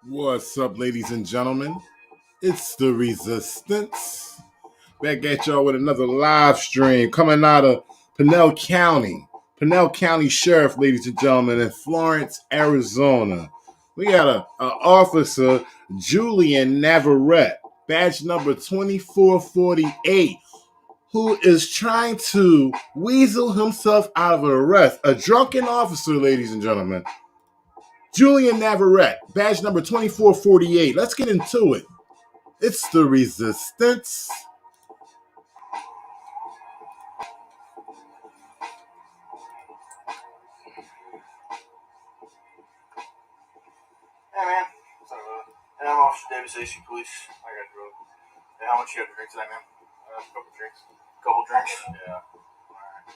What's up, ladies and gentlemen? It's the Resistance. Back at y'all with another live stream coming out of Pinell County. Pinell County Sheriff, ladies and gentlemen, in Florence, Arizona. We got a officer, Julian Navarrete, badge number 2448, who is trying to weasel himself out of an arrest. A drunken officer, ladies and gentlemen. Julian Navarrete, badge number 2448. Let's get into it. It's the Resistance. Hey man, and I'm Officer Davis, AC Police. I got drunk. Hey, how much you have to drink tonight, man? A couple drinks. Couple drinks? Yeah. Alright.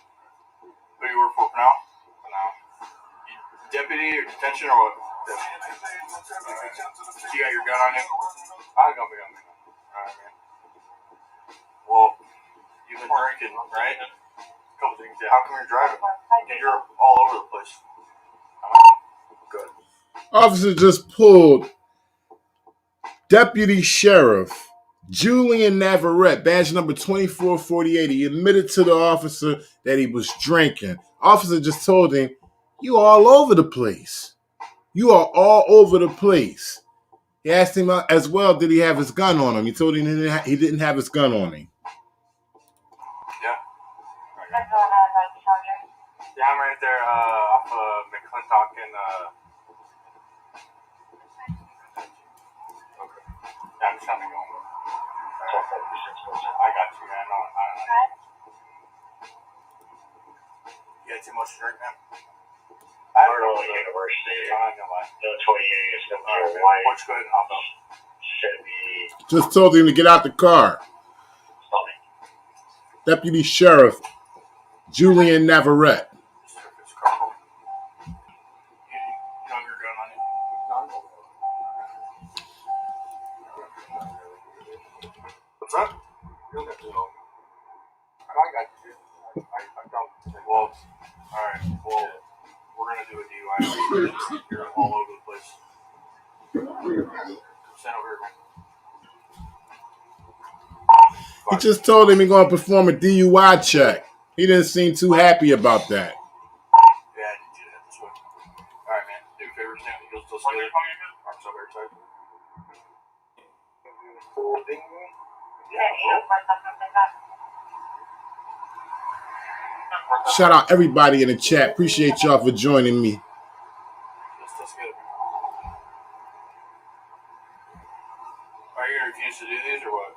Who do you work for now? For now. Deputy or detention or what? You got your gun on you? I got my gun on me. Alright, man. Well, you've been drinking, right? A couple drinks, yeah. How come you're driving? You're all over the place. Good. Officer just pulled Deputy Sheriff Julian Navarrete, badge number 2448. He admitted to the officer that he was drinking. Officer just told him, "You all over the place. You are all over the place." He asked him as well, did he have his gun on him? He told him he didn't have his gun on him. Yeah. Yeah, I'm right there off of McClintock and okay. Yeah, I'm just trying to go. I got you, man. I You had too much to drink, man? Arnold University. No 28 is no white. What's good? Hop up. Chevy. Just told him to get out the car. Deputy Sheriff Julian Navarrete. What's up? I got you. I don't. Well, alright. Well, we're going to do a DUI. You're all over the place. Stand over here, man. He just told him he's going to perform a DUI check. He didn't seem too happy about that. Yeah, I did that this way. Alright, man. Do a favor, stand with the heels still scared. Arms up very tight. Shout out everybody in the chat. Appreciate y'all for joining me. Still scared. Are you going to refuse to do these or what?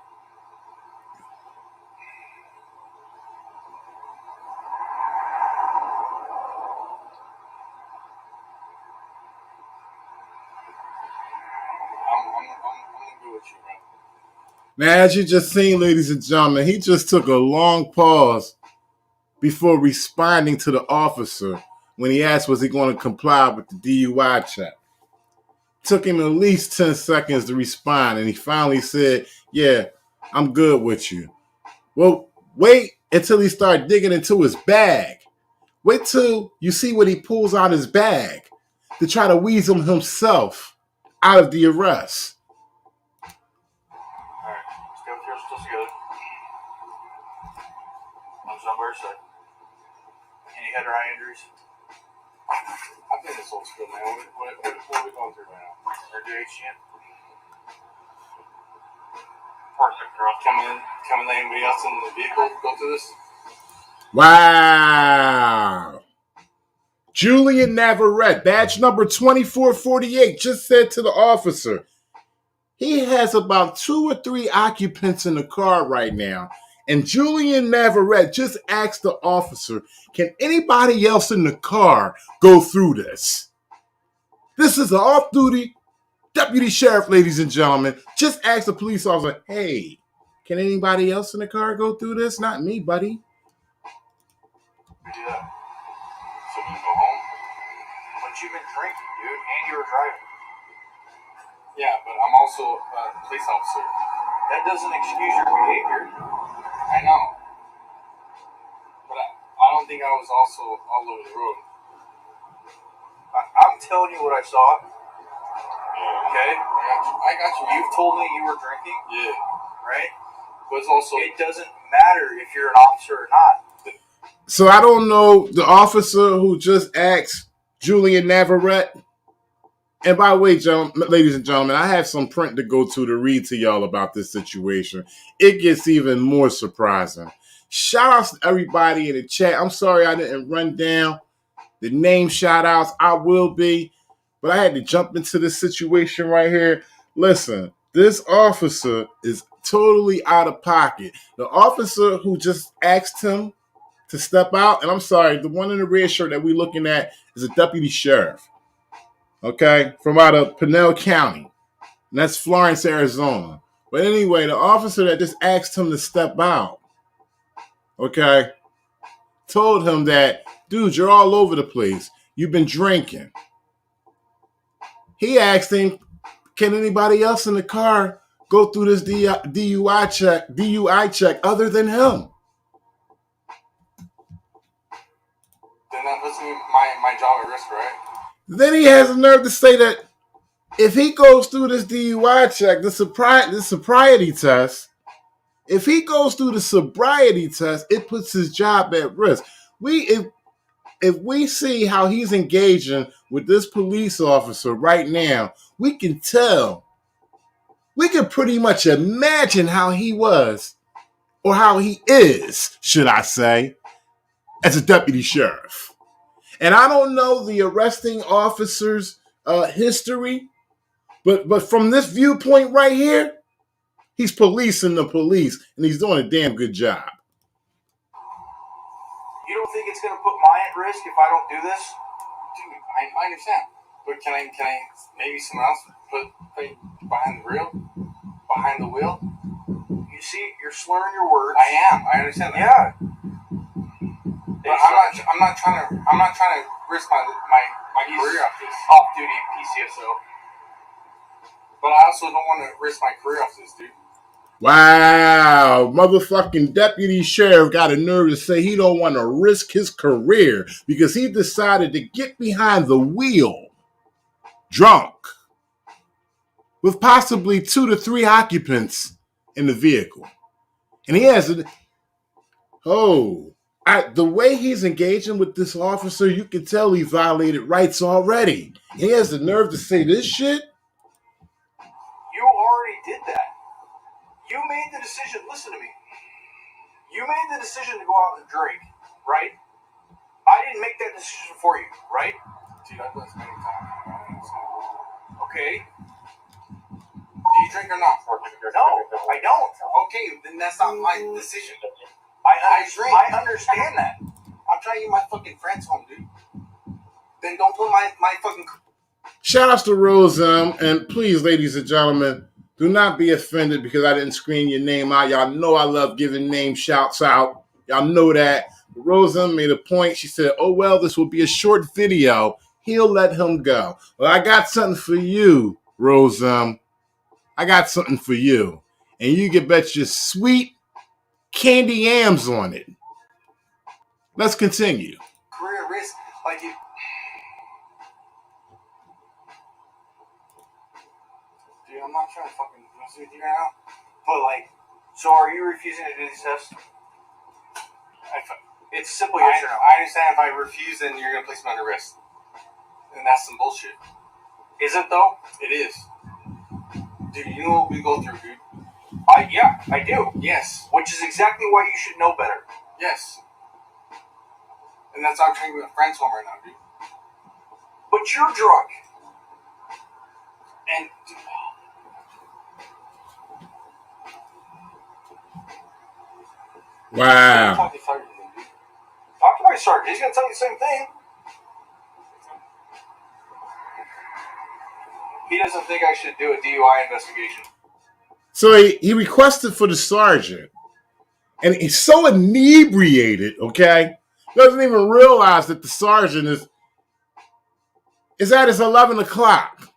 Now, as you just seen, ladies and gentlemen, he just took a long pause before responding to the officer when he asked was he going to comply with the DUI check. Took him at least 10 seconds to respond, and he finally said, "Yeah, I'm good with you." Well, wait until he started digging into his bag. Wait till you see what he pulls out his bag to try to weasel himself out of the arrest. Still together. Arms on both sides. Any head or eye injuries? I think this looks good, man. What are we going through right now? Or DHN? Perfect, girl. Can we let anybody else in the vehicle go through this? Wow. Julian Navarrete, badge number 2448, just said to the officer, he has about 2 or 3 occupants in the car right now. And Julian Navarrete just asked the officer, can anybody else in the car go through this? This is an off-duty Deputy Sheriff, ladies and gentlemen, just asked the police officer, hey, can anybody else in the car go through this? Not me, buddy. We do that. So we go home. But you've been drinking, dude, and you were driving. Yeah, but I'm also a police officer. That doesn't excuse your behavior. I know. But I don't think I was also all over the road. I'm telling you what I saw. Okay? I got you. You've told me you were drinking. Yeah. Right? But it's also... It doesn't matter if you're an officer or not. So I don't know the officer who just asked Julian Navarrete. And by the way, ladies and gentlemen, I have some print to go to read to y'all about this situation. It gets even more surprising. Shout outs to everybody in the chat. I'm sorry I didn't run down the name shout outs. I will be, but I had to jump into this situation right here. Listen, this officer is totally out of pocket. The officer who just asked him to step out, and I'm sorry, the one in the red shirt that we're looking at is a deputy sheriff. Okay, from out of Pinell County. And that's Florence, Arizona. But anyway, the officer that just asked him to step out, okay, told him that, dude, you're all over the place. You've been drinking. He asked him, can anybody else in the car go through this DUI check other than him? Then that puts me my job at risk, right? Then he has the nerve to say that if he goes through this DUI check, the sobriety test, if he goes through the sobriety test, it puts his job at risk. If we see how he's engaging with this police officer right now, we can tell. We can pretty much imagine how he was, or how he is, should I say, as a deputy sheriff. And I don't know the arresting officer's history, but from this viewpoint right here, he's policing the police, and he's doing a damn good job. You don't think it's going to put mine at risk if I don't do this? Dude, I understand. But can I maybe someone else put behind the wheel? You see, you're slurring your words. I am. I understand that. Yeah. But I'm not trying to risk my career off this. Off-duty PCSO. But I also don't want to risk my career off this, dude. Wow, motherfucking deputy sheriff got a nerve to say he don't want to risk his career because he decided to get behind the wheel, drunk, with possibly 2 to 3 occupants in the vehicle. And he has the way he's engaging with this officer, you can tell he violated rights already. He has the nerve to say this shit. You already did that. You made the decision. Listen to me. You made the decision to go out and drink, right? I didn't make that decision for you, right? Dude, I've done this many times. Okay. Do you drink or not? No, I don't. Okay, then that's not my decision. I drink. I understand that. I'm trying to get my fucking friends home, dude. Then don't put my fucking... Shout outs to Rosem, and please, ladies and gentlemen, do not be offended because I didn't screen your name out. Y'all know I love giving name shouts out. Y'all know that. Rosem made a point. She said, oh, well, this will be a short video. He'll let him go. Well, I got something for you, Rosem. I got something for you. And you can bet your sweet candy yams on it. Let's continue. Career risk, like it... Dude, I'm not trying to fucking mess with you right now. But, like... So are you refusing to do these tests? It's simple yes or no. I understand if I refuse, then you're going to place me under arrest. And that's some bullshit. Is it, though? It is. Dude, you know what we go through, dude. Yeah, I do. Yes. Which is exactly why you should know better. Yes. And that's why I'm trying to get my friends home right now, dude. But you're drunk. And, dude, Wow. talk to Sergeant, dude. Talk to my sergeant. He's going to tell you the same thing. He doesn't think I should do a DUI investigation. So he requested for the sergeant, and he's so inebriated, okay, doesn't even realize that the sergeant is at his 11 o'clock.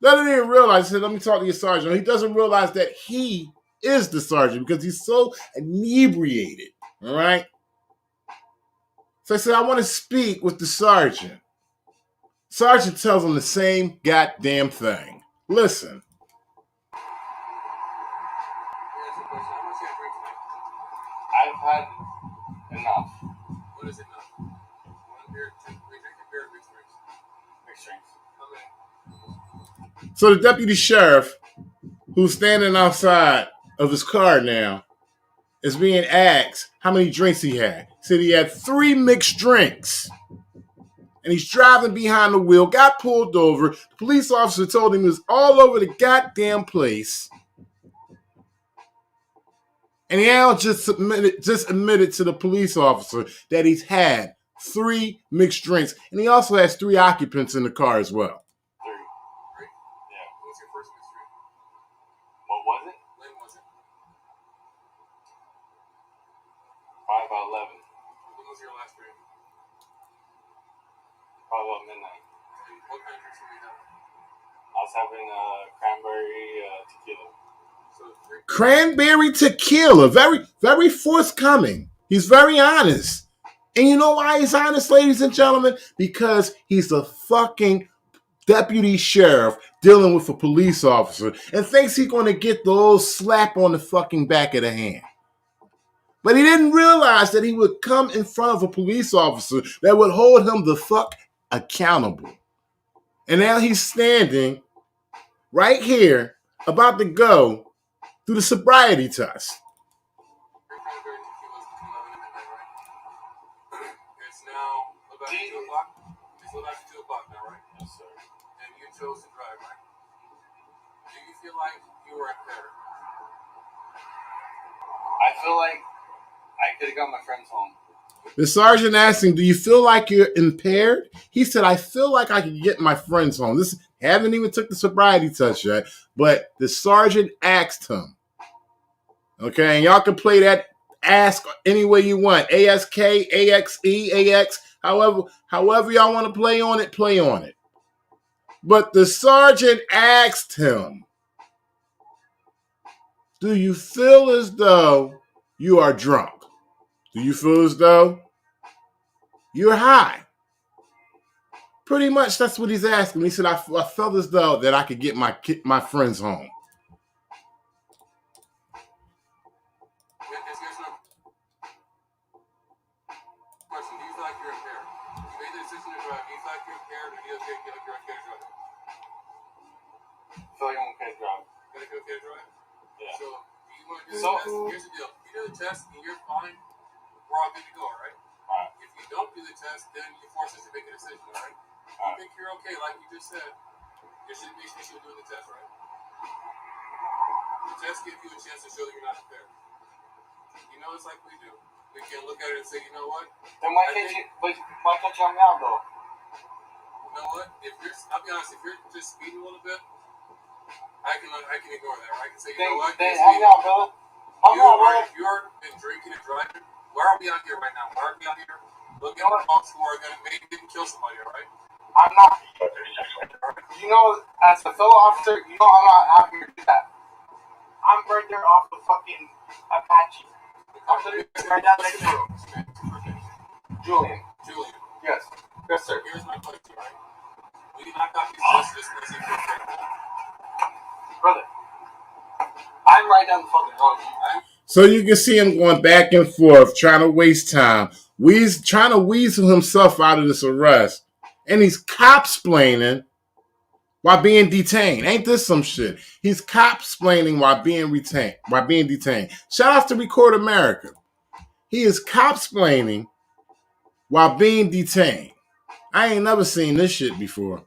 Doesn't even realize. He said, "Let me talk to your sergeant." He doesn't realize that he is the sergeant because he's so inebriated. All right. So I said, "I want to speak with the sergeant." Sergeant tells him the same goddamn thing. Listen. I've had enough. What is enough? One beer, two, we drink a beer, mixed drinks. Mixed drinks. Okay. So the deputy sheriff, who's standing outside of his car now, is being asked how many drinks he had. He said he had 3 mixed drinks. And he's driving behind the wheel, got pulled over. The police officer told him he was all over the goddamn place. And he now just admitted to the police officer that he's had 3 mixed drinks. And he also has 3 occupants in the car as well. 3. Yeah. What was your first mixed drink? What was it? When was it? 5 by 11. When was your last drink? Probably about midnight. What kind of drinks were you having? I was having cranberry tequila. Cranberry tequila. Very, very forthcoming. He's very honest. And you know why he's honest, ladies and gentlemen? Because he's a fucking deputy sheriff dealing with a police officer and thinks he's going to get the old slap on the fucking back of the hand. But he didn't realize that he would come in front of a police officer that would hold him the fuck accountable. And now he's standing right here about to go through the sobriety test. It's now about 2 o'clock. It's about 2 o'clock now, right? Yes, sir. And you chose to drive, right? Do you feel like you were impaired? I feel like I could have got my friends home. The sergeant asked him, "Do you feel like you're impaired?" He said, "I feel like I can get my friends home." This haven't even took the sobriety test yet, but the sergeant asked him. Okay, and y'all can play that ask any way you want. ASK, AXE, AX, however y'all want to play on it, play on it. But the sergeant asked him, "Do you feel as though you are drunk? Do you feel as though you're high?" Pretty much that's what he's asking. He said, I felt as though that I could get my friends home. Question, do you feel like you're impaired? You made the decision to drive. Do you feel like you're impaired, or do you feel like you're okay to drive? I feel like I'm okay to drive. You feel like you're okay to drive? Yeah. So, do you want to do the test? Here's the deal. If you do the test and you're fine, we're all good to go, all right? All right. If you don't do the test, then you force us to make a decision, all right? All right. You think you're okay, like you just said, there shouldn't be an issue with doing the test, right? The test gives you a chance to show that you're not impaired. You know, it's like we do. We can look at it and say, you know what? Then why can't you hang out, though? You know what? I'll be honest, if you're just speeding a little bit, I can ignore that. Or I can say, you know what? Then hang out, brother. You're been drinking and driving. Why are we out here right now? Why are we out here looking at folks who are going to maybe kill somebody, all right? I'm not. You know, as a fellow officer, you know I'm not out here to do that. I'm right there off the fucking Apache. I'm literally right down next to you. Julian. Yes. Yes, sir. Here's my question, right? We did not copy this because you feel brother, I'm right down the fucking road. So you can see him going back and forth, trying to waste time. Trying to weasel himself out of this arrest. And he's cop-splaining while being detained. Ain't this some shit? He's cop-splaining while being detained. Shout out to Record America. He is cop-splaining while being detained. I ain't never seen this shit before.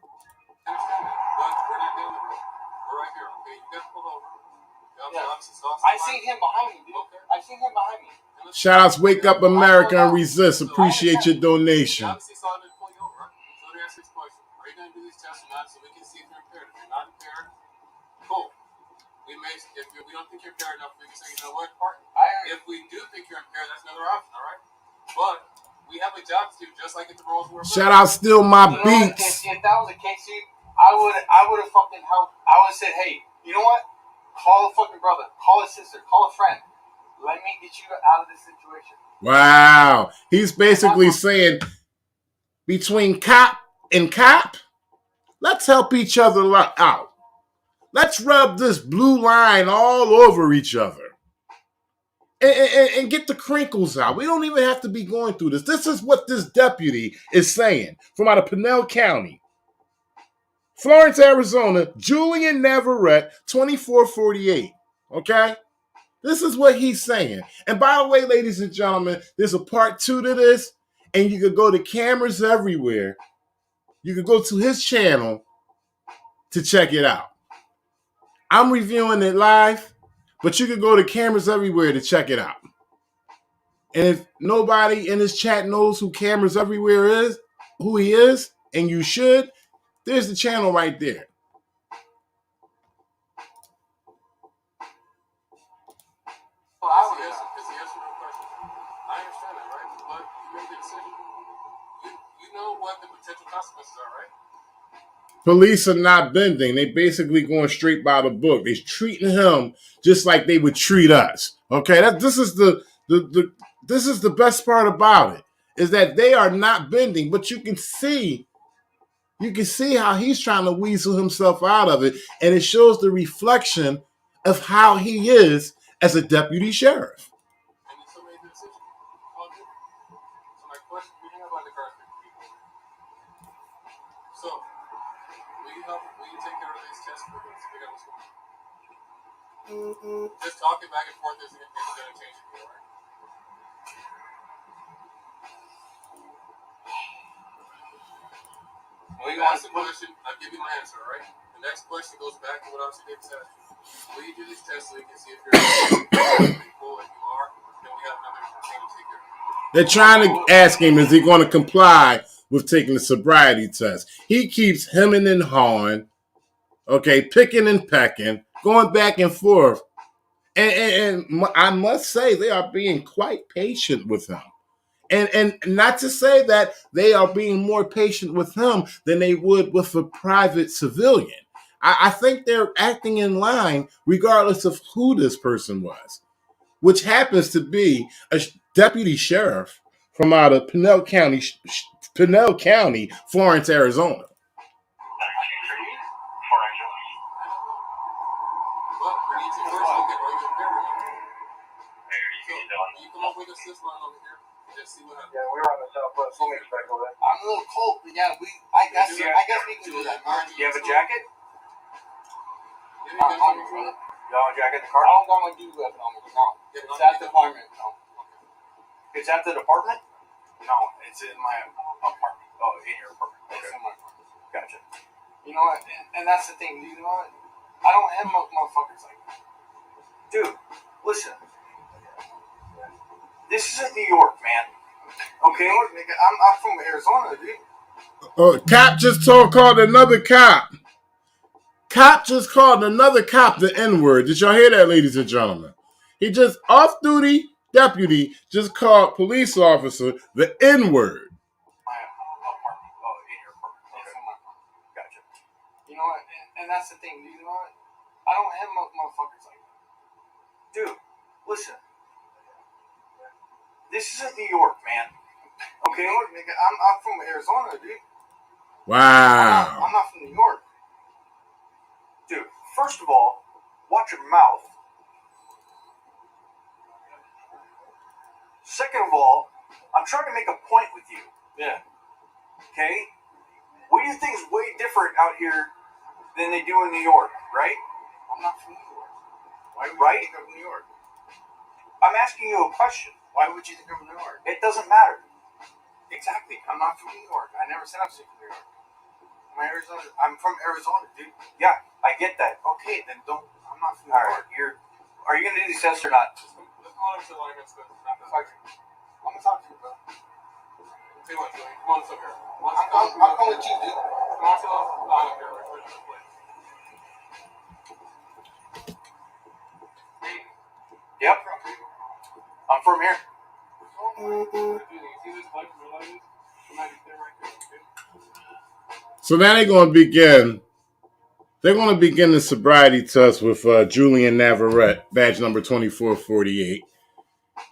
I seen him behind me, dude. I seen him behind me. Shout outs Wake Up America and Resist. Appreciate your donation. Obviously saw him pull you over, right? So let me ask you this question. Are you going to do these tests or not so we can see if you're impaired? If you're not impaired, cool. We don't think you're impaired enough, we can say, you know what, if we do think you're impaired, that's another option, all right? But we have a job to do, just like if the roles were. Shout out, Still My Beats. If that was the case, I would have fucking helped. I would have said, hey, you know what? Call a fucking brother, call a sister, call a friend. Let me get you out of this situation. Wow. He's basically saying, between cop and cop, let's help each other out. Let's rub this blue line all over each other and get the crinkles out. We don't even have to be going through this. This is what this deputy is saying from out of Pinell County, Florence, Arizona, Julian Navarrete, 2448. Okay? This is what he's saying. And by the way, ladies and gentlemen, there's a part 2 to this, and you could go to Cameras Everywhere. You could go to his channel to check it out. I'm reviewing it live, but you can go to Cameras Everywhere to check it out. And if nobody in this chat knows who Cameras Everywhere is, who he is, and you should, there's the channel right there. It's a yes or no question. I understand that, right? But you made the decision. You know what the potential consequences are, right? Police are not bending. They basically going straight by the book. They're treating him just like they would treat us. Okay, this is the best part about it, is that they are not bending, but you can see how he's trying to weasel himself out of it, and it shows the reflection of how he is as a deputy sheriff. And you still made the decision. All good. So my question, we have on the cards for people. So, will you take care of these tests for us to figure out what's going on? Just talking back and forth isn't going to change it, right? Well, you ask the question, I'll give you my answer, all right? The next question goes back to what Officer Davis asked you. Will you do these tests so we can see if you're cool? If you are, then we have another thing to take care of. They're trying to ask him, is he going to comply with taking the sobriety test? He keeps hemming and hawing, okay, picking and pecking, going back and forth. And I must say, they are being quite patient with him. And not to say that they are being more patient with him than they would with a private civilian. I think they're acting in line regardless of who this person was, which happens to be a deputy sheriff from out of Pinell County, Florence, Arizona. Yeah, we're on the southwest. We'll make it back over there. I'm a little cold, but yeah, I guess we can do that. You have a jacket? You have a jacket in the car? I don't got my dude weapon on me. No. It's at the department. No. It's at the department? No, it's in my apartment. Oh, in your apartment. It's in my apartment. Gotcha. You know what? And that's the thing. You know what? I don't have motherfuckers like that. Dude, listen. This isn't New York, man. Okay? I'm from Arizona, dude. Cop just called another cop. Cop just called another cop the N-word. Did y'all hear that, ladies and gentlemen? He just, off-duty deputy, just called police officer the N-word. My apartment. Oh, in your apartment. Okay. Gotcha. You know what? And that's the thing. You know what? I don't have motherfuckers like that. Dude, listen. This isn't New York, man. Okay? New York, nigga. I'm from Arizona, dude. Wow. I'm not from New York. Dude, first of all, watch your mouth. Second of all, I'm trying to make a point with you. Yeah. Okay? We do things way different out here than they do in New York, right? I'm not from New York. Why would you think I'm from New York? I'm asking you a question. Why would you think I'm from New York? It doesn't matter. Exactly. I'm not from New York. I never said I'm from New York. I'm from Arizona, dude. Yeah, I get that. Okay, then don't. I'm not from New York. York. Are you going to do these tests or not? Let's monitor the line against this. I'm gonna talk to you, bro. Tell you what, Joey, come on, let's up here. I'm coming with you, dude. Knock it off. I don't care. We're putting it in place. Hey. Yep. I'm from here. You see this light from the light? It might be there right there. Okay. So now they're going to begin. They're going to begin the sobriety test with Julian Navarrete, badge number 2448.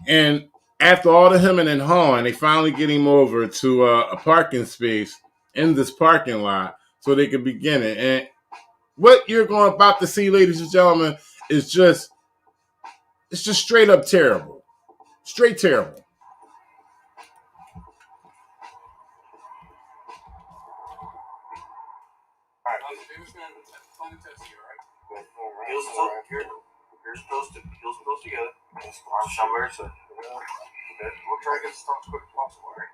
And after all the hemming and hawing, they finally get him over to a parking space in this parking lot so they can begin it. And what you're about to see, ladies and gentlemen, is just straight up terrible. Straight terrible. Heels close together. Arms down by your side. Okay. We'll try to get this done as quick as possible, alright?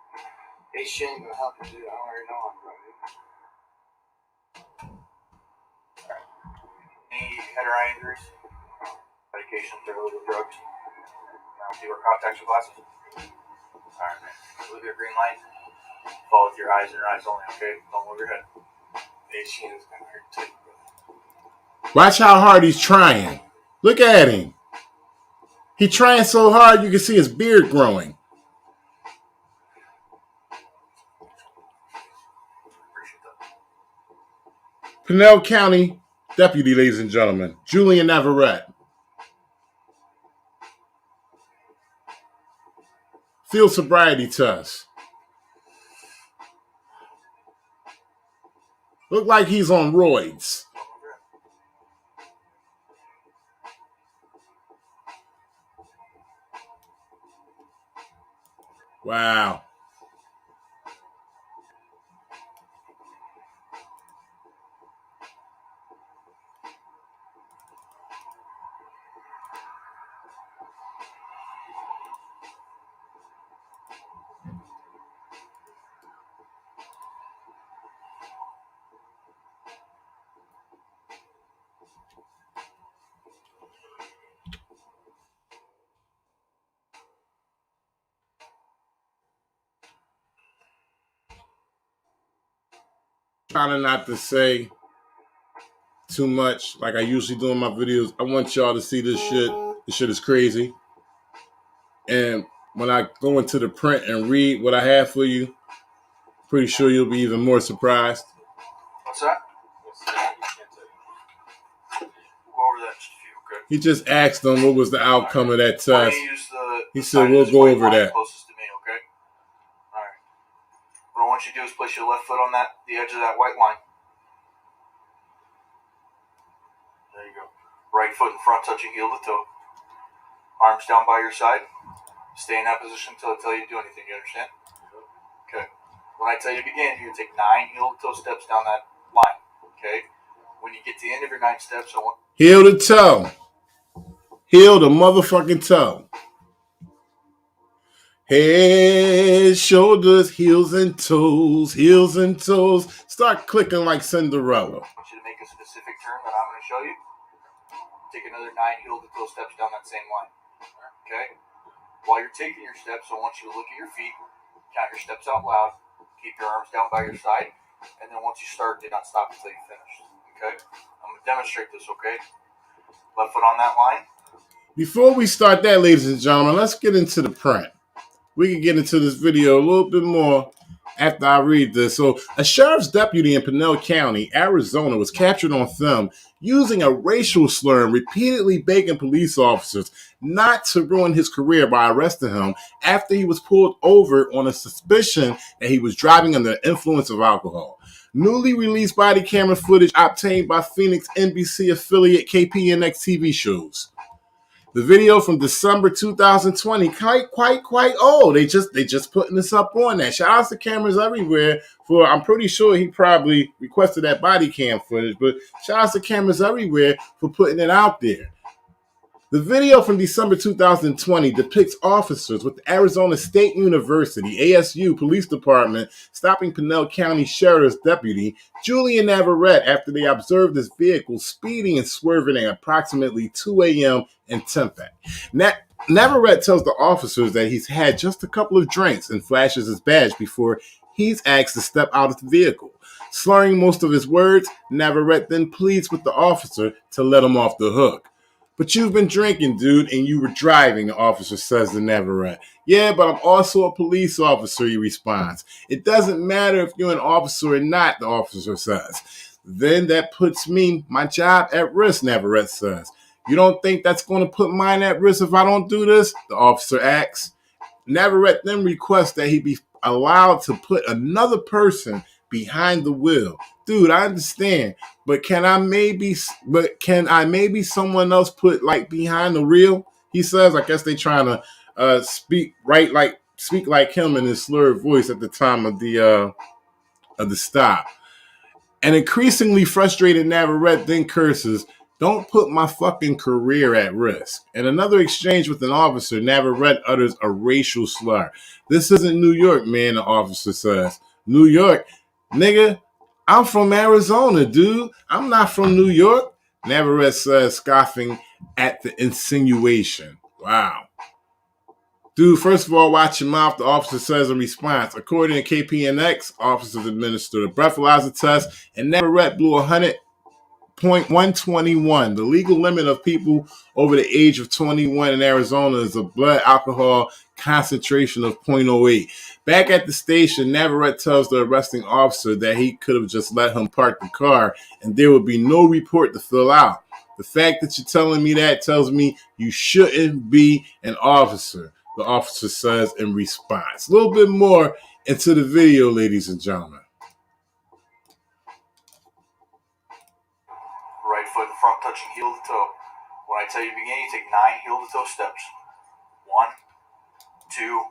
Hey, Shane, gonna help you do it. I already know I'm ready. Alright. Any head or eye injuries? Medications or illegal drugs? Now, do you wear contacts or glasses? Alright, man. Look at your green light. Follow with your eyes and your eyes only, okay? Don't move your head. Hey, Shane's gonna hurt too. Watch how hard he's trying. Look at him. He's trying so hard you can see his beard growing. Pinell County Deputy, ladies and gentlemen, Julian Navarrete. Field sobriety test. Look like he's on roids. Wow. Trying not to say too much like I usually do in my videos. I want y'all to see this shit. This shit is crazy. And when I go into the print and read what I have for you, pretty sure you'll be even more surprised. What's that? Go over that just a few, okay? He just asked them what was the outcome of that test. He said, we'll we'll go over that. Closest to me, okay? All right. What I want you to do is place your left foot on the edge of that white line. There you go. Right foot in front, touching heel to toe. Arms down by your side. Stay in that position until I tell you to do anything. You understand? Okay. When I tell you to begin, you're going to take 9 heel to toe steps down that line. Okay? When you get to the end of your 9 steps, I want... Heel to toe. Heel to motherfucking toe. Head, shoulders, heels and toes. Heels and toes. Start clicking like Cinderella. I want you to make a specific turn that I'm going to show you. Take another 9 heel to toe steps down that same line. Okay? While you're taking your steps, I want you to look at your feet, count your steps out loud, keep your arms down by your side, and then once you start, do not stop until you finish. Okay? I'm going to demonstrate this, okay? Left foot on that line. Before we start that, ladies and gentlemen, let's get into the print. We can get into this video a little bit more after I read this. So, a sheriff's deputy in Pinell County, Arizona, was captured on film using a racial slur and repeatedly begging police officers not to ruin his career by arresting him after he was pulled over on a suspicion that he was driving under the influence of alcohol. Newly released body camera footage obtained by Phoenix NBC affiliate KPNX TV shows. The video from December 2020, quite old. They just putting this up on that. Shout out to Cameras Everywhere for, I'm pretty sure he probably requested that body cam footage, but shout out to Cameras Everywhere for putting it out there. The video from December 2020 depicts officers with the Arizona State University, ASU Police Department stopping Pinell County Sheriff's Deputy Julian Navarrete after they observed his vehicle speeding and swerving at approximately 2 a.m. in Tempe. Navarrete tells the officers that he's had just a couple of drinks and flashes his badge before he's asked to step out of the vehicle. Slurring most of his words, Navarrete then pleads with the officer to let him off the hook. But you've been drinking, dude, and you were driving, the officer says to Navarrete. Yeah, but I'm also a police officer, he responds. It doesn't matter if you're an officer or not, the officer says. Then that puts my job at risk, Navarrete says. You don't think that's going to put mine at risk if I don't do this? The officer asks. Navarrete then requests that he be allowed to put another person behind the wheel. Dude, I understand, but can I maybe someone else put like behind the wheel? He says. I guess they trying to speak like him in his slurred voice at the time of the stop. An increasingly frustrated Navarrete then curses, "Don't put my fucking career at risk." In another exchange with an officer, Navarrete utters a racial slur. "This isn't New York, man," the officer says. "New York? Nigga, I'm from Arizona, dude. I'm not from New York," Navarrete says, scoffing at the insinuation. Wow. Dude, first of all, watch your mouth, the officer says in response. According to KPNX, officers administered a breathalyzer test, and Navarrete blew 100.121. The legal limit of people over the age of 21 in Arizona is a blood alcohol concentration of 0.08. Back at the station, Navarrete tells the arresting officer that he could have just let him park the car, and there would be no report to fill out. The fact that you're telling me that tells me you shouldn't be an officer, the officer says in response. A little bit more into the video, ladies and gentlemen. Right foot in front, touching heel to toe. When I tell you begin, you take 9 heel to toe steps. 1, 2,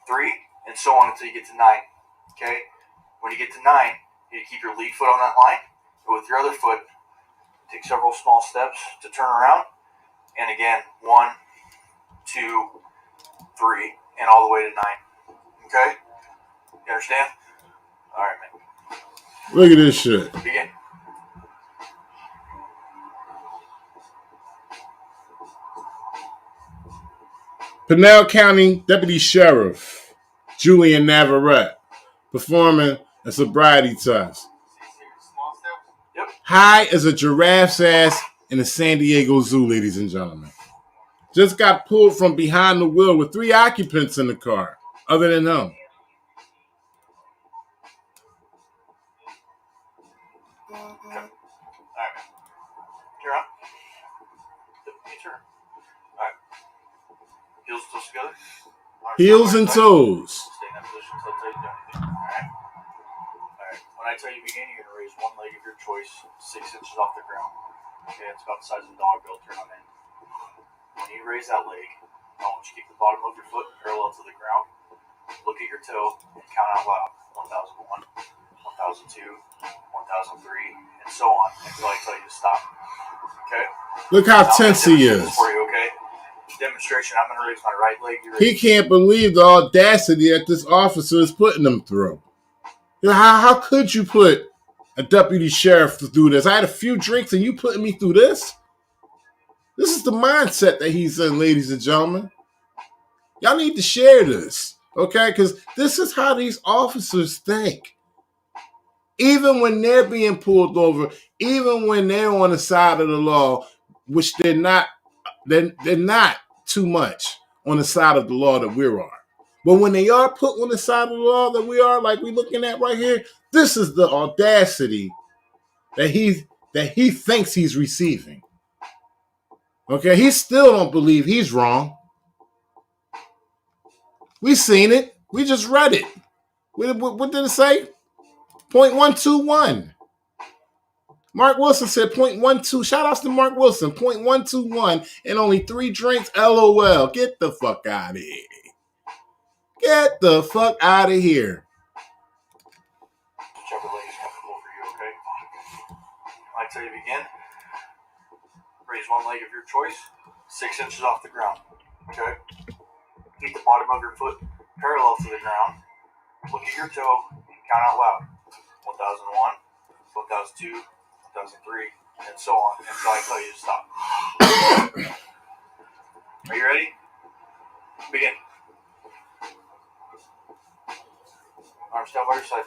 3, and so on until you get to 9. Okay? When you get to 9, you keep your lead foot on that line, and with your other foot, take several small steps to turn around, and again, 1, 2, 3, and all the way to 9. Okay? You understand? All right, man. Look at this shit. Begin. Pinell County Deputy Sheriff Julian Navarrete performing a sobriety test. Yep. High as a giraffe's ass in a San Diego zoo, ladies and gentlemen. Just got pulled from behind the wheel with 3 occupants in the car, other than him. Okay. All right, man. You're on. Your turn. All right. Heels and toes together. Heels and toes. Stay in that position until I tell you to do anything. All right. All right. When I tell you begin, you're gonna raise one leg of your choice 6 inches off the ground. Okay, it's about the size of a dog bill. Turn on in. When you raise that leg, I want you to keep the bottom of your foot parallel to the ground. Look at your toe and count out loud. 1001, 1002, 1003, and so on until I tell you to stop. Okay? Look how tense he is. For you, okay? Demonstration. I'm going to raise my right leg. He can't believe the audacity that this officer is putting him through. How could you put a deputy sheriff through this? I had a few drinks and you putting me through this? This is the mindset that he's in, ladies and gentlemen. Y'all need to share this, okay? Because this is how these officers think. Even when they're being pulled over, even when they're on the side of the law, which they're not too much on the side of the law that we are. But when they are put on the side of the law that we are, like we're looking at right here, this is the audacity that he thinks he's receiving. Okay, he still don't believe he's wrong. We seen it. We just read it. What did it say? 0.121. Mark Wilson said 0.12. Shout outs to Mark Wilson. 0.121 and only 3 drinks. LOL. Get the fuck out of here. Get the fuck out of here. Whichever leg is comfortable for you, okay? When I tell you to begin, raise one leg of your choice, 6 inches off the ground. Okay? Keep the bottom of your foot parallel to the ground. Look at your toe and count out loud. 1001, 1002, 1003, and so on until I tell you to stop. Are you ready? Begin. Arms down by your side.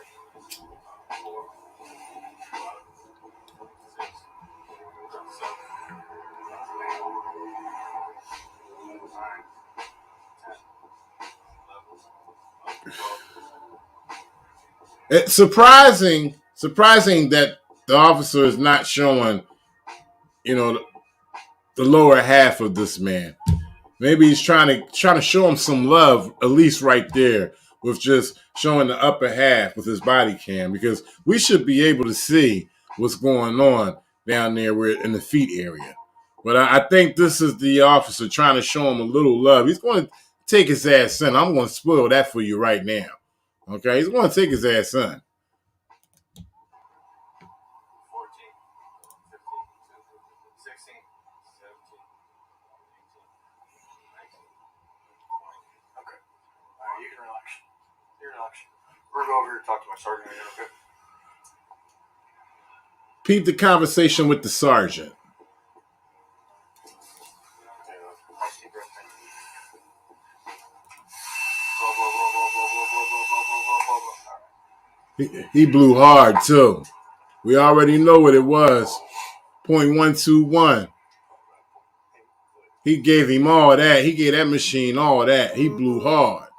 It's surprising that the officer is not showing, the lower half of this man. Maybe he's trying to show him some love, at least right there, with just showing the upper half with his body cam, because we should be able to see what's going on down there in the feet area. But I think this is the officer trying to show him a little love. He's going to take his ass in. I'm going to spoil that for you right now. Okay, he's going to take his ass in. 14, 15, 16, 17, 18, 19, 20. Okay. All right, you can relax. You relax. We're going to go over here and talk to my sergeant again, okay? Peep the conversation with the sergeant. Nice deep breath in. Blow, blow, blow, blow, blow, blow, blow, blow, blow, blow, blow, blow. All right. He blew hard too. We already know what it was. 0.121. He gave him all that. He gave that machine all that. He blew hard.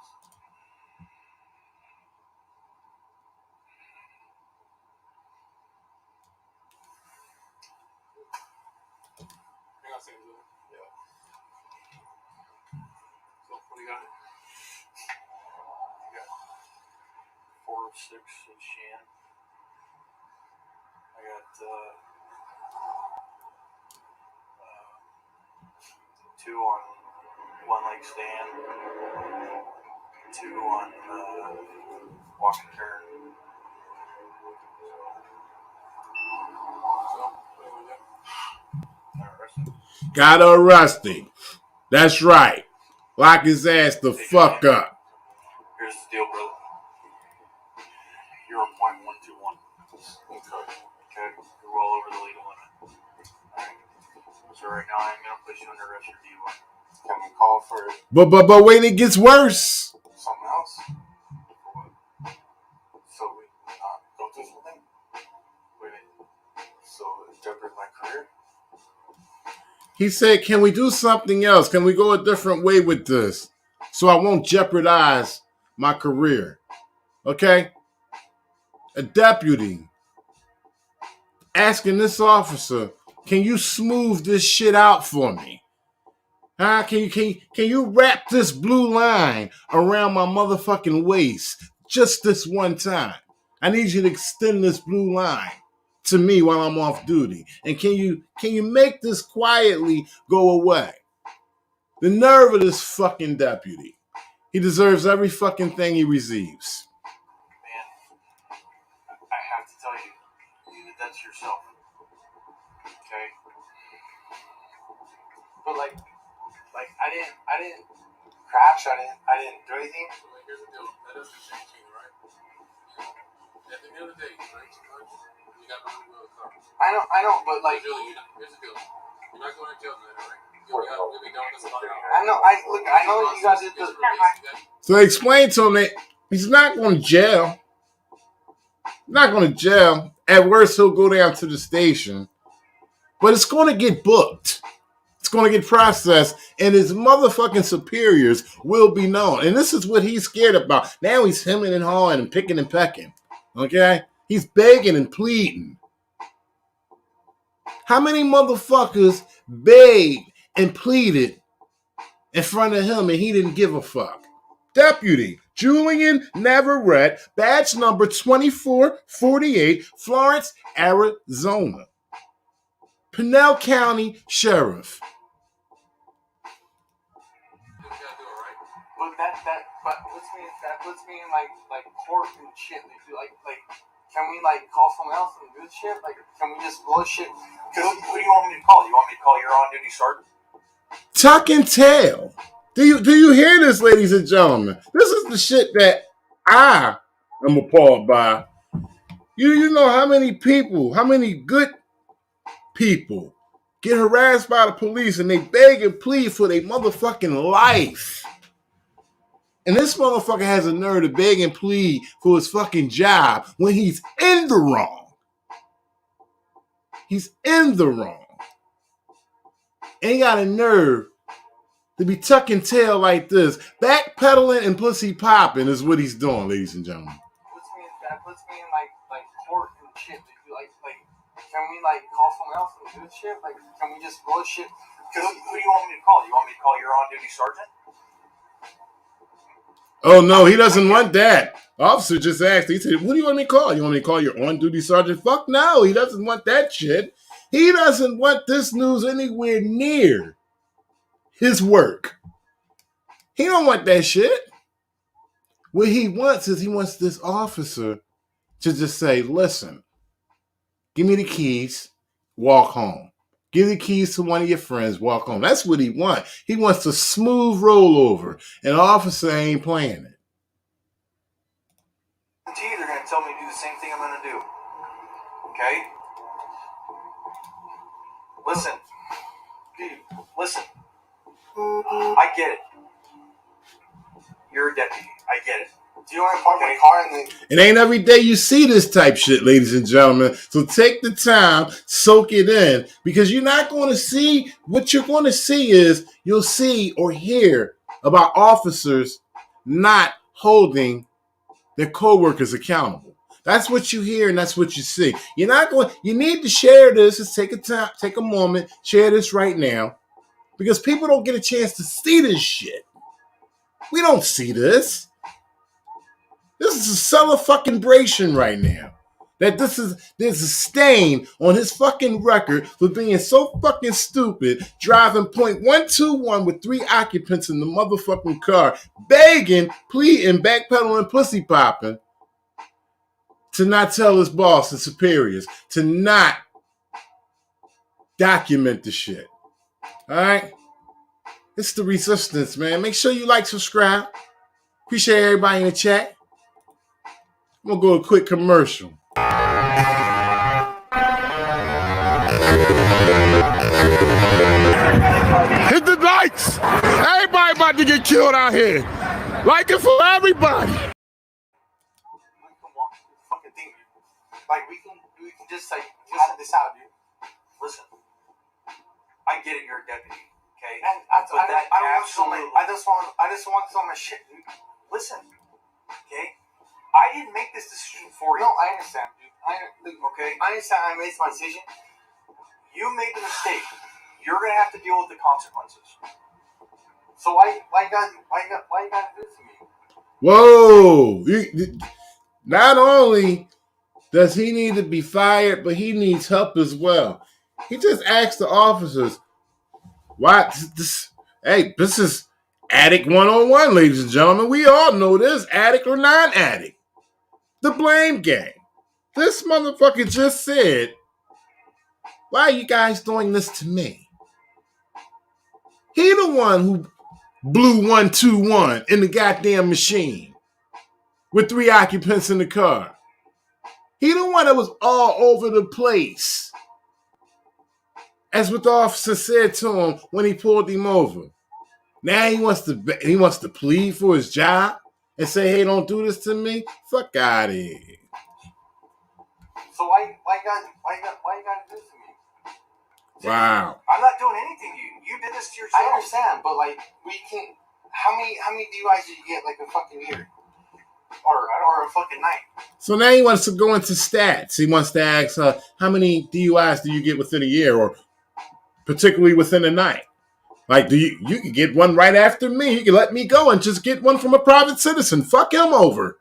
Hang on a second, Lou. Yeah. So, what do you got? You got 4 of 6 of Shan. I got 2 on one leg stand, 2 on walk and turn. So, what do you want to do? Arrested. Gotta arrest him. That's right. Lock his ass the fuck up. Here's the deal, brother. You're a .121. Okay. You're well over the legal limit. Alright. So right now I'm gonna place you under arrest for DUI. Can we call for But wait, it gets worse. something else? For what? So we not go through something? What do you mean? So it jeopardized my career? He said, can we do something else? Can we go a different way with this? So I won't jeopardize my career. Okay? A deputy asking this officer, can you smooth this shit out for me? Huh? Can you wrap this blue line around my motherfucking waist just this one time? I need you to extend this blue line to me while I'm off duty. And can you make this quietly go away? The nerve of this fucking deputy. He deserves every fucking thing he receives. Man, I have to tell you that that's yourself. Okay? But like I didn't crash, I didn't do anything. So, like, here's the deal. That doesn't change you, right? At the end of the day, right? You got to run the car. I know, but like Here's the deal. You're not going to jail tonight, all right? You'll be done with this about an hour. I know you guys did this. So explain to him that he's not going to jail. Not going to jail. At worst, he'll go down to the station. But it's going to get booked. It's going to get processed, and his motherfucking superiors will be known. And this is what he's scared about. Now he's hemming and hawing and picking and pecking. Okay? He's begging and pleading. How many motherfuckers begged and pleaded in front of him and he didn't give a fuck? Deputy Julian Navarrete, badge number 2448, Florence, Arizona. Pinell County Sheriff. But puts me in like court and shit. Like can we like call someone else and do this shit? Like can we just bullshit? Who do you want me to call? You want me to call your on-duty sergeant? Tuck and tail. Do you hear this, ladies and gentlemen? This is the shit that I am appalled by. You know how many people, how many good people get harassed by the police and they beg and plead for their motherfucking life. And this motherfucker has a nerve to beg and plead for his fucking job when he's in the wrong. He's in the wrong. Ain't got a nerve to be tucking tail like this. Backpedaling and pussy popping is what he's doing, ladies and gentlemen. that puts me in like court and shit. Like, can we like call someone else and do this shit? Like, can we just roll shit? Who do you want me to call? You want me to call your on-duty sergeant? Oh, no, he doesn't want that. Officer just asked. He said, what do you want me to call? You want me to call your on-duty sergeant? Fuck no, he doesn't want that shit. He doesn't want this news anywhere near his work. He don't want that shit. What he wants is he wants this officer to just say, listen, give me the keys, walk home. Give the keys to one of your friends, walk home. That's what he wants. He wants a smooth rollover. And the officer ain't playing it. They're going to tell me to do the same thing I'm going to do. Okay? Listen. Dude, listen. I get it. You're a deputy. I get it. Do you want to park my car and then... It ain't every day you see this type shit, ladies and gentlemen. So take the time, soak it in, because you're not going to see, what you're going to see is, you'll see or hear about officers not holding their co-workers accountable. That's what you hear and that's what you see. You're not going, you need to share this. Just take a time, take a moment, share this right now, because people don't get a chance to see this shit. We don't see this. This is a celebration right now. That there's a stain on his fucking record for being so fucking stupid, driving .121 with 3 occupants in the motherfucking car, begging, pleading, backpedaling, pussy popping, to not tell his boss and superiors, to not document the shit. All right? It's the resistance, man. Make sure you like, subscribe. Appreciate everybody in the chat. I'm going to go to a quick commercial. Hit the lights! Everybody about to get killed out here. Like it for everybody. We can walk through the fucking thing, dude. Like, we can just like, just this out, dude. Listen. I get it, you're a deputy, okay? And I just want some of my shit, dude. Listen, okay? I didn't make this decision for you. No, I understand, dude. Okay? I understand I made my decision. You made the mistake. You're gonna have to deal with the consequences. So why you gotta do this to me? Whoa! Not only does he need to be fired, but he needs help as well. He just asked the officers, why this? Hey, this is addict 101, ladies and gentlemen. We all know this, addict or non-addict. The blame game. This motherfucker just said, why are you guys doing this to me? He the one who blew 121 in the goddamn machine with 3 occupants in the car. He the one that was all over the place. As what the officer said to him when he pulled him over. Now he wants to plead for his job and say, hey, don't do this to me? Fuck out of here. So why you gotta do this to me? Wow. I'm not doing anything to you. You did this to yourself. I understand, but like we can. How many DUIs did you get like a fucking year, or a fucking night? So now he wants to go into stats. He wants to ask, how many DUIs do you get within a year, or particularly within a night? Like, you can get one right after me. You can let me go and just get one from a private citizen. Fuck him over.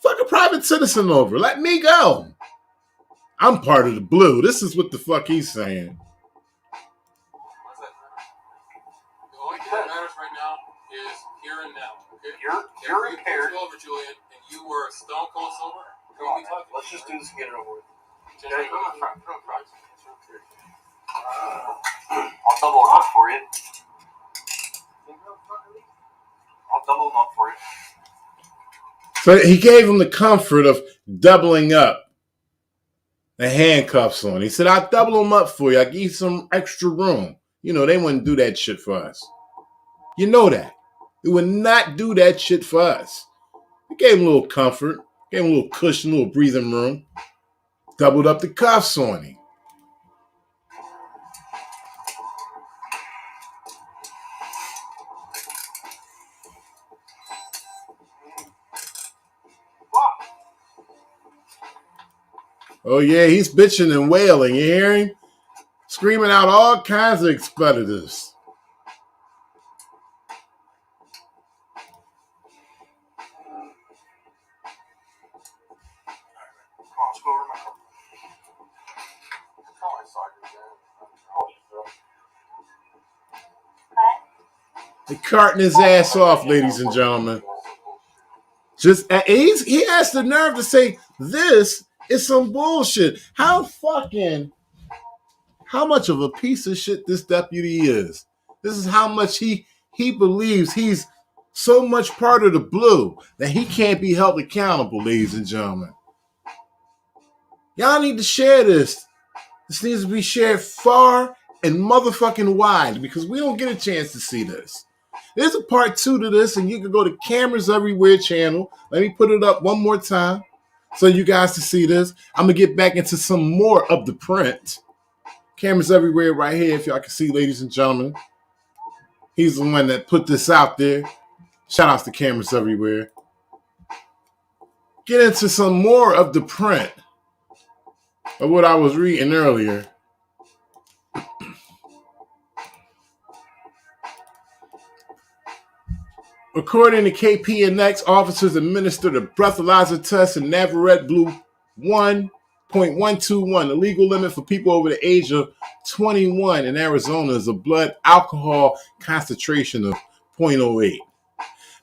Fuck a private citizen over. Let me go. I'm part of the blue. This is what the fuck he's saying. What's that matter? The only thing that matters right now is here and now. Okay? You're impaired. If you over, Julian, and you were stone cold sober, Come on, let's just do this and get it over with. Okay, come on, front. I'll double them up for you. I'll double them up for you. So he gave him the comfort of doubling up the handcuffs on. He said, I'll double them up for you. I'll give you some extra room. You know, they wouldn't do that shit for us. You know that. They would not do that shit for us. He gave him a little comfort, gave him a little cushion, a little breathing room. Doubled up the cuffs on him. Oh, yeah, he's bitching and wailing. You hear him? Screaming out all kinds of expletives. Come on, let's go over my car. Tell my soccer They're carting his ass off, ladies and gentlemen. Just he has the nerve to say this is some bullshit. How much of a piece of shit this deputy is. This is how much he believes he's so much part of the blue that he can't be held accountable, ladies and gentlemen. Y'all need to share this. This needs to be shared far and motherfucking wide because we don't get a chance to see this. There's a part 2 to this, and you can go to Cameras Everywhere channel. Let me put it up one more time so you guys can see this. I'm going to get back into some more of the print. Cameras Everywhere right here, if y'all can see, ladies and gentlemen. He's the one that put this out there. Shout outs to Cameras Everywhere. Get into some more of the print of what I was reading earlier. According to KPNX, officers administered a breathalyzer test in Navarrete Blue 1.121. The legal limit for people over the age of 21 in Arizona is a blood alcohol concentration of 0.08.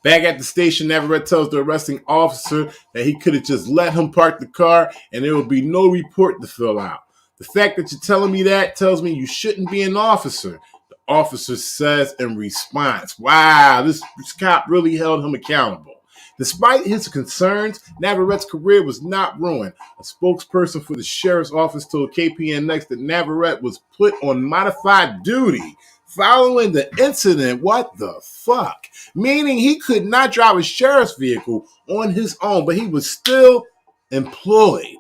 Back at the station, Navarrete tells the arresting officer that he could have just let him park the car and there would be no report to fill out. The fact that you're telling me that tells me you shouldn't be an officer. The officer says in response, wow, this cop really held him accountable. Despite his concerns, Navarrete's career was not ruined. A spokesperson for the sheriff's office told KPNX that Navarrete was put on modified duty following the incident. What the fuck? Meaning he could not drive a sheriff's vehicle on his own, but he was still employed,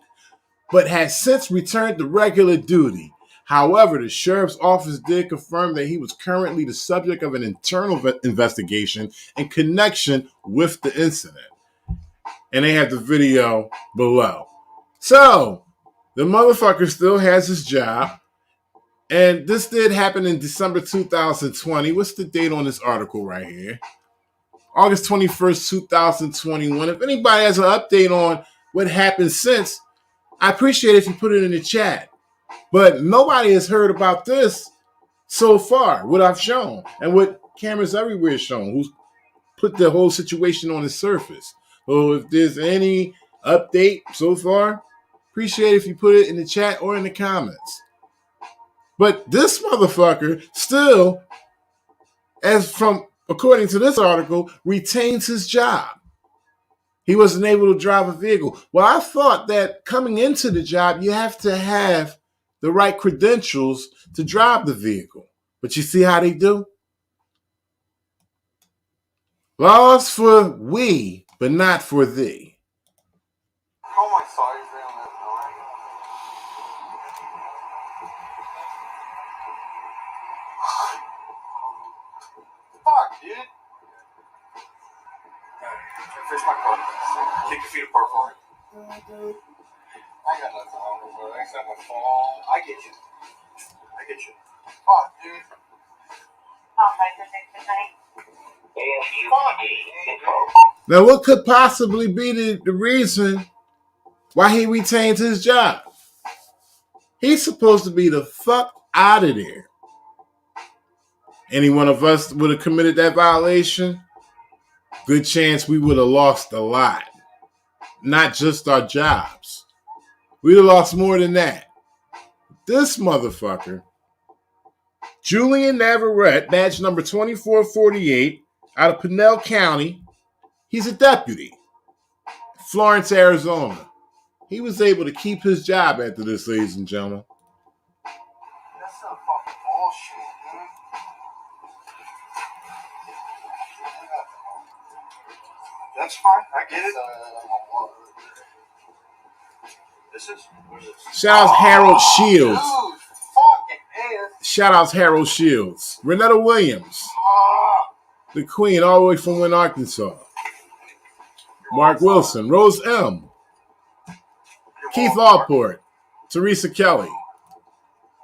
but has since returned to regular duty. However, the sheriff's office did confirm that he was currently the subject of an internal investigation in connection with the incident. And they have the video below. So, the motherfucker still has his job. And this did happen in December 2020. What's the date on this article right here? August 21st, 2021. If anybody has an update on what happened since, I appreciate it if you put it in the chat. But nobody has heard about this so far, what I've shown, and what Cameras Everywhere has shown, who's put the whole situation on the surface. So if there's any update so far, appreciate it if you put it in the chat or in the comments. But this motherfucker still, according to this article, retains his job. He wasn't able to drive a vehicle. Well, I thought that coming into the job, you have to have the right credentials to drive the vehicle. But you see how they do? Laws for we, but not for thee. Oh my sorry, man. Fuck, dude. Fix my car. Take your feet apart for me. I got nothing on me, bro. Except my phone. I get you. Fuck, dude. Now, what could possibly be the reason why he retained his job? He's supposed to be the fuck out of there. Any one of us would have committed that violation, good chance we would have lost a lot. Not just our jobs. We'd have lost more than that. This motherfucker, Julian Navarrete, badge number 2448, out of Pinell County, he's a deputy. Florence, Arizona. He was able to keep his job after this, ladies and gentlemen. That's some fucking bullshit, dude. That's fine. I get it. What is this? Shout out Harold Shields. Dude, fucking ass. Shout out Harold Shields. Renetta Williams. The Queen, all the way from Wynn, Arkansas. Mark Wilson. Rose M. Keith Allport. Teresa Kelly,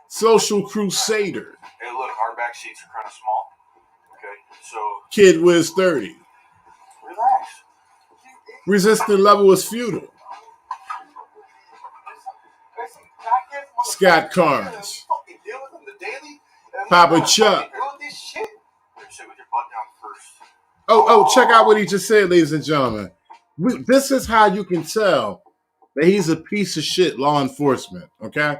Social Crusader. Hey, look, our back seats are kind of small. Okay, so Kid Wiz 30. relax. Resistant level is futile. Scott Carnes. Papa Chuck. Sit with your butt down first. Oh, check out what he just said, ladies and gentlemen. This is how you can tell that he's a piece of shit law enforcement, okay?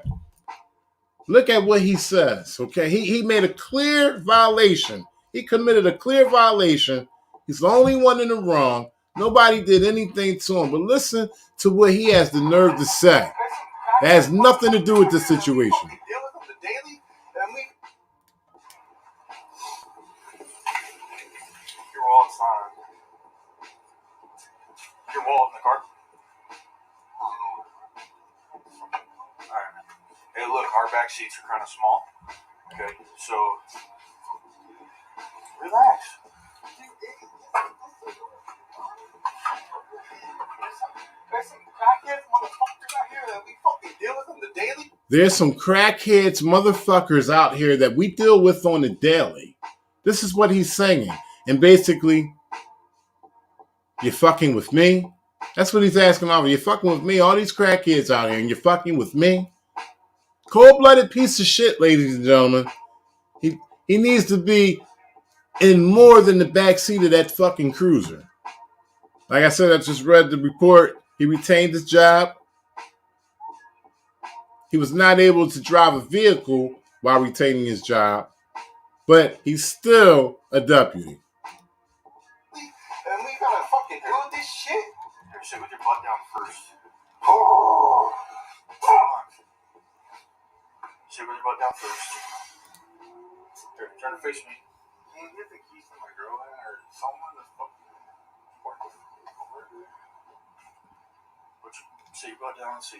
Look at what he says, okay? He made a clear violation. He committed a clear violation. He's the only one in the wrong. Nobody did anything to him. But listen to what he has the nerve to say. That has nothing to do with the situation. Your wallet's on. Your wallet in the car? Alright, man. Hey, look, our back seats are kind of small. Okay, so relax. There's some crackheads motherfuckers out here that we deal with on the daily. This is what he's saying. And basically, you're fucking with me? That's what he's asking over. You're fucking with me? All these crackheads out here and you're fucking with me? Cold-blooded piece of shit, ladies and gentlemen. He needs to be in more than the backseat of that fucking cruiser. Like I said, I just read the report. He retained his job. He was not able to drive a vehicle while retaining his job, but he's still a deputy. And we gotta fucking do this shit? Here, sit with your butt down first. Oh, come on. Sit with your butt down first. Here, try to face me. Can you get the keys to my girl in or someone that's fucking important? Sit your butt down and see.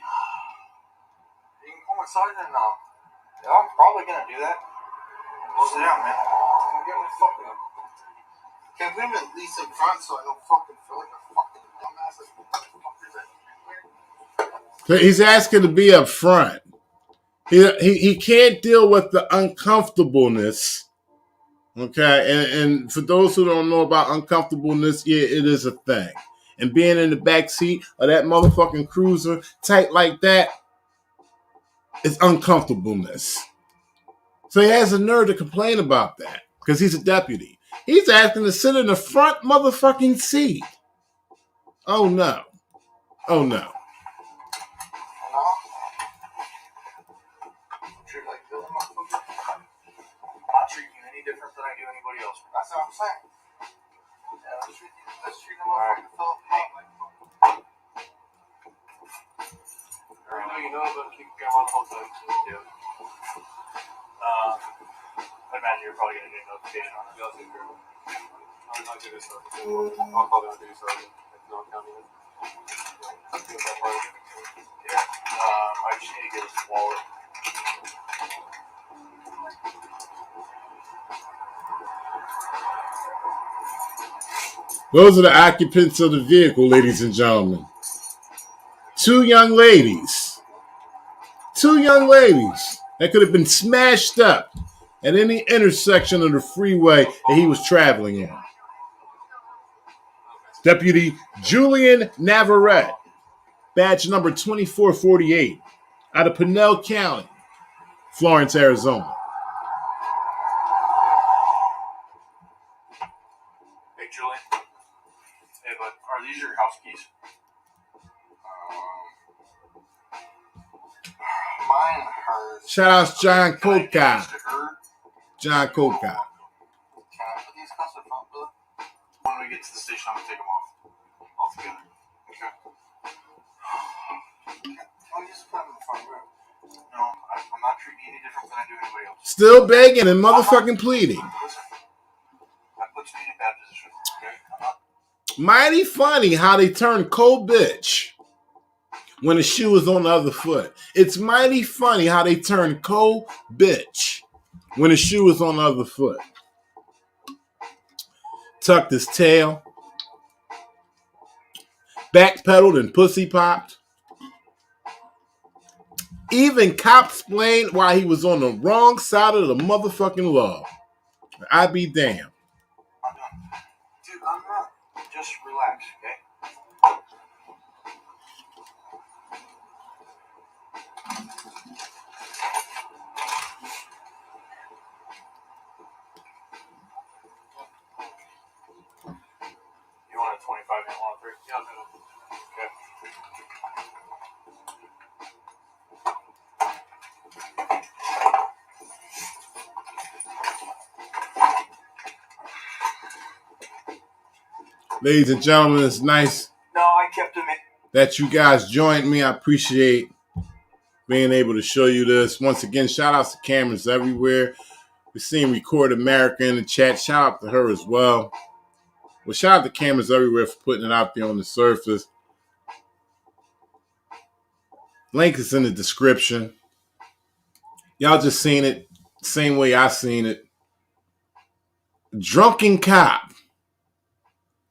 You can come inside then now. Yeah, I'm probably gonna do that. Well, sit down, man. I'm getting fucking up. Can we at least in front so I don't fucking feel like a fucking dumbass? Like, what the fuck is that? He's asking to be up front. He can't deal with the uncomfortableness. Okay, and for those who don't know about uncomfortableness, yeah, it is a thing. And being in the back seat of that motherfucking cruiser tight like that is uncomfortableness. So he has a nerve to complain about that because he's a deputy. He's asking to sit in the front motherfucking seat. Oh no. Oh no. Different than I do anybody else. That's what I'm saying. Yeah, let's treat them like a Philip Hank. You know about keep going on the whole time. Yeah. I imagine you're probably going to get a notification on it. Yeah, I'll take care of it. I'll do this. I'll probably not do this. No counting it. Yeah. I just need to get his wallet. Those are the occupants of the vehicle, ladies and gentlemen. Two young ladies that could have been smashed up at any intersection of the freeway that he was traveling in. Deputy Julian Navarrete, badge number 2448, out of Pinell County, Florence, Arizona. Hey, Julian. Hey, bud, are these your house keys? Mine and hers. Shout out to John Coca. John Coca. Can I put these cuffs in front, brother? When we get to the station, I'm going to take them off. All together. Okay? Can we just put them in the front room? No, I'm not treating you any different than I do anybody else. Still begging and motherfucking pleading. Listen, that puts me in a bad position. Okay? I'm not. Mighty funny how they turn cold bitch when the shoe is on the other foot. It's mighty funny how they turn cold bitch when the shoe is on the other foot. Tucked his tail, backpedaled and pussy popped. Even cop-splained while he was on the wrong side of the motherfucking law. I be damned. I'm done. Dude, I'm not. Just relax, okay? You want a 25-minute long three? Yeah, no. Okay. Ladies and gentlemen, it's nice No, I kept him in. that you guys joined me. I appreciate being able to show you this. Once again, shout outs to cameras everywhere. We're seeing Record America in the chat. Shout out to her as well. Well, shout out to cameras everywhere for putting it out there on the surface. Link is in the description. Y'all just seen it same way I seen it. Drunken cop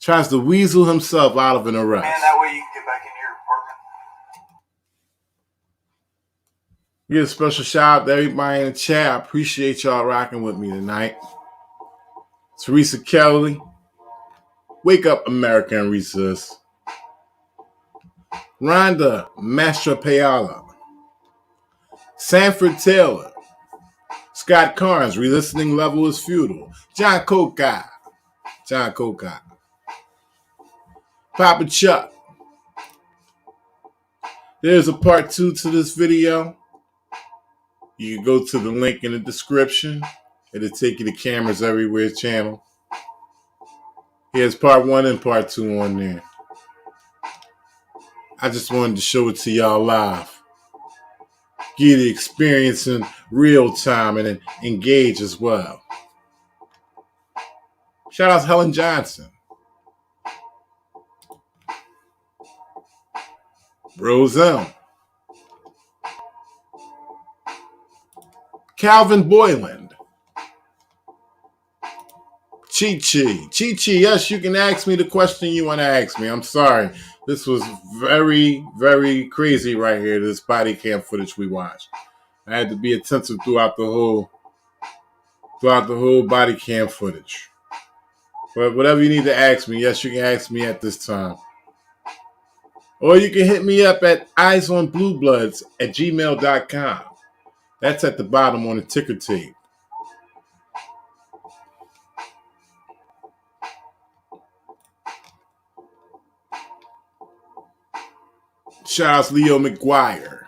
tries to weasel himself out of an arrest. Man, that way you can get back into your apartment. Give a special shout out to everybody in the chat. I appreciate y'all rocking with me tonight. Teresa Kelly. Wake up, America, and resist. Rhonda Mastropiala. Sanford Taylor. Scott Carnes, re-listening level is futile. John Coca. Papa Chuck. There's a part 2 to this video. You can go to the link in the description. It'll take you to Cameras Everywhere channel. Here's part 1 and part 2 on there. I just wanted to show it to y'all live. Give you the experience in real time and engage as well. Shout out to Helen Johnson. Roselle. Calvin Boyland. Chi-Chi, yes, you can ask me the question you want to ask me. I'm sorry. This was very, very crazy right here, this body cam footage we watched. I had to be attentive throughout the whole body cam footage. But whatever you need to ask me, yes, you can ask me at this time. Or you can hit me up at eyesonbluebloods@gmail.com. That's at the bottom on the ticker tape. Shout out to Leo McGuire.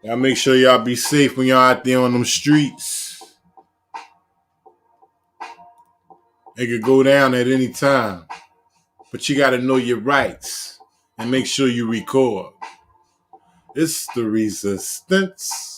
Y'all make sure y'all be safe when y'all out there on them streets. It could go down at any time. But you got to know your rights and make sure you record. It's the resistance.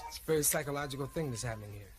It's a very psychological thing that's happening here.